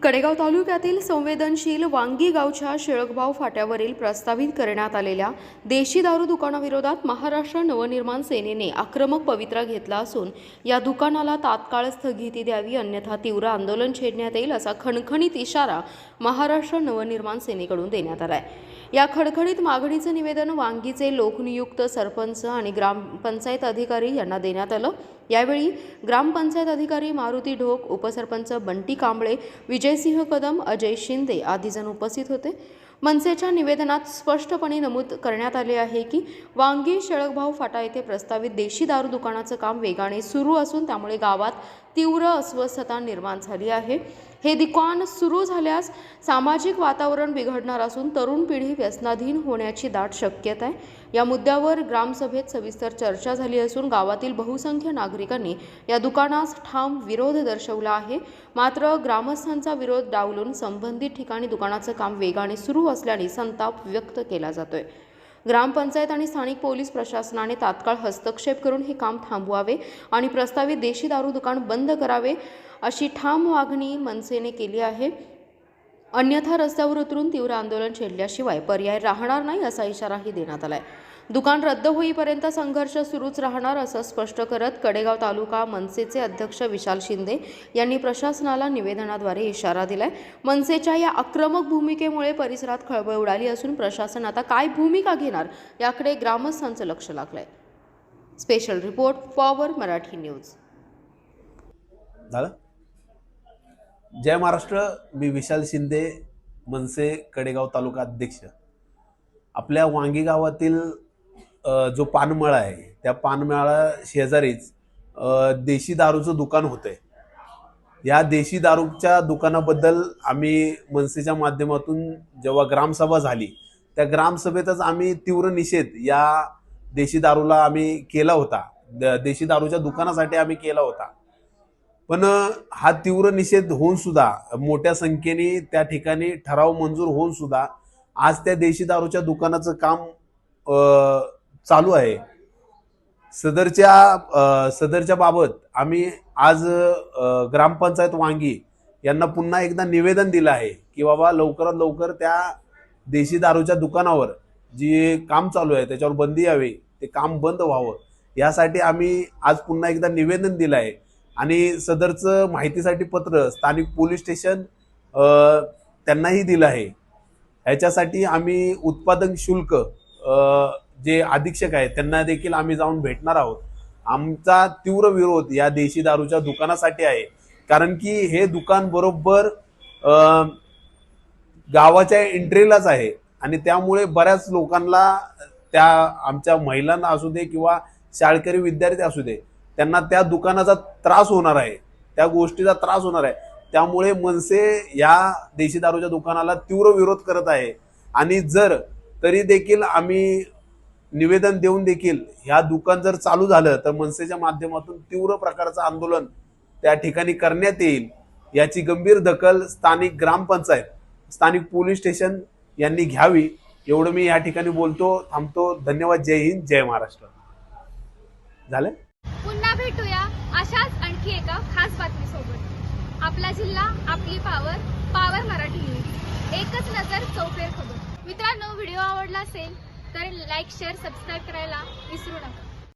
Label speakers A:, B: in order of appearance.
A: कडेगाव तालुक्यातील संवेदनशील वांगी गावच्या शेळकभाव फाट्यावरील प्रस्तावित करण्यात आलेल्या देशी दारू दुकानाविरोधात महाराष्ट्र नवनिर्माण सेनेने आक्रमक पवित्रा घेतला असून या दुकानाला तात्काळ स्थगिती द्यावी, अन्यथा तीव्र आंदोलन छेडण्यात येईल असा खणखणीत इशारा महाराष्ट्र नवनिर्माण सेनेकडून देण्यात आला आहे। या खडखडीत मागणीचे निवेदन वांगीचे लोकनियुक्त सरपंच आणि ग्रामपंचायत अधिकारी यांना देण्यात आलं। यावेळी ग्रामपंचायत अधिकारी मारुती ढोक, उपसरपंच बंटी कांबळे, विजयसिंह कदम, अजय शिंदे आदी जण उपस्थित होते। मनसेच्या निवेदनात स्पष्टपणे नमूद करण्यात आले आहे की वांगी शेळकभाव फाटा येथे प्रस्तावित देशी दारू दुकानाचं काम वेगाने सुरू असून त्यामुळे गावात तीव्र अस्वस्थता निर्माण झाली आहे। हे दुकान सुरू झाल्यास सामाजिक वातावरण बिघडणार असून तरुण पिढी व्यसनाधीन होण्याची दाट शक्यता आहे। या मुद्द्यावर ग्रामसभेत सविस्तर चर्चा झाली असून गावातील बहुसंख्य नागरिकांनी या दुकानास ठाम विरोध दर्शवला आहे। मात्र ग्रामस्थांचा विरोध डावलून संबंधित ठिकाणी दुकानाचं काम वेगाने सुरू असल्याने संताप व्यक्त केला जातोय। ग्रामपंचायत आणि स्थानिक पोलीस प्रशासनाने तात्काळ हस्तक्षेप करून हे काम थांबवावे आणि प्रस्तावित देशी दारू दुकान बंद करावे अशी ठाम मागणी मनसेने केली आहे। अन्यथा रस्त्यावर उतरून तीव्र आंदोलन छेडल्याशिवाय पर्याय राहणार नाही असा इशाराही देण्यात आलाय। दुकान रद्द होईपर्यंत संघर्ष सुरूच राहणार असं स्पष्ट करत कडेगाव तालुका मनसेचे अध्यक्ष विशाल शिंदे यांनी प्रशासनाला निवेदनाद्वारे इशारा दिलाय। मनसेच्या या आक्रमक भूमिकेमुळे परिसरात खळबळ उडाली असून प्रशासन आता काय भूमिका घेणार याकडे ग्रामस्थांचं लक्ष लागलंय। Special report, power Marathi news.
B: Jai Maharashtra. मी विशाल शिंदे, मनसे कडेगाव तालुका अध्यक्ष। आपल्या वांगी गावातील जो पानमळा आहे त्या पानमळा शेजारीच देशी दारूचं दुकान होतंय। या देशी दारूच्या दुकानाबद्दल आम्ही मनसेच्या माध्यमातून जेव्हा ग्रामसभा झाली त्या ग्रामसभेतच आम्ही तीव्र निषेध या देशी दारूला आम्ही केला होता, देशी दारूच्या दुकानासाठी आम्ही केला होता। पण हा तीव्र निषेध होऊन सुद्धा मोठ्या संख्येने त्या ठिकाणी ठराव मंजूर होऊन सुद्धा आज त्या देशी दारूच्या दुकानाचं काम चालू आहे। सदरच्या बाबत आम्ही आज ग्रामपंचायत वांगी यांना पुन्हा एकदा निवेदन दिलं आहे की बाबा लवकरात लवकर त्या देशी दारूच्या दुकानावर जे काम चालू आहे त्याच्यावर बंदी यावी, ते काम बंद व्हावं यासाठी आम्ही आज पुन्हा एकदा निवेदन दिलं आहे। आणि सदरचं माहितीसाठी पत्र स्थानिक पोलीस स्टेशन त्यांनाही दिलं आहे। ह्याच्यासाठी आम्ही उत्पादन शुल्क जे अधीक्षक आहेत त्यांना देखील आम्ही जाऊन भेटणार आहोत। आमचा तीव्र विरोध या देशी दारूच्या दुकानासाठी आहे, कारण की हे दुकान बरोबर गावाच्या एंट्रीलाच आहे आणि त्यामुळे बऱ्याच लोकांना, त्या आमच्या महिलांना असू दे किंवा शाळकरी विद्यार्थी असू दे, त्यांना त्या दुकानाचा त्रास होणार आहे, त्या गोष्टीचा त्रास होणार आहे। त्यामुळे मनसे या देशी दारूच्या दुकानाला तीव्र विरोध करत आहे आणि जर तरी देखील आम्ही निवेदन देऊन देखील ह्या दुकान जर चालू झालं तर मनसेच्या माध्यमातून तीव्र प्रकारचं आंदोलन त्या ठिकाणी करण्यात येईल। याची गंभीर दखल स्थानिक ग्रामपंचायत, स्थानिक पोलीस स्टेशन यांनी घ्यावी, एवढं मी या ठिकाणी बोलतो, थांबतो। धन्यवाद। जय हिंद, जय महाराष्ट्र। झालं?
C: पुन्हा भेटूया अशाच आणखी एका खास बातमीसोबत। आपला जिल्हा, आपली पावर, पॉवर मराठी न्यूज। एकच नजर, चौफेर खबर। मित्रांनो, व्हिडिओ आवडला असेल तर लाईक, शेअर, सबस्क्राईब करायला विसरू नका।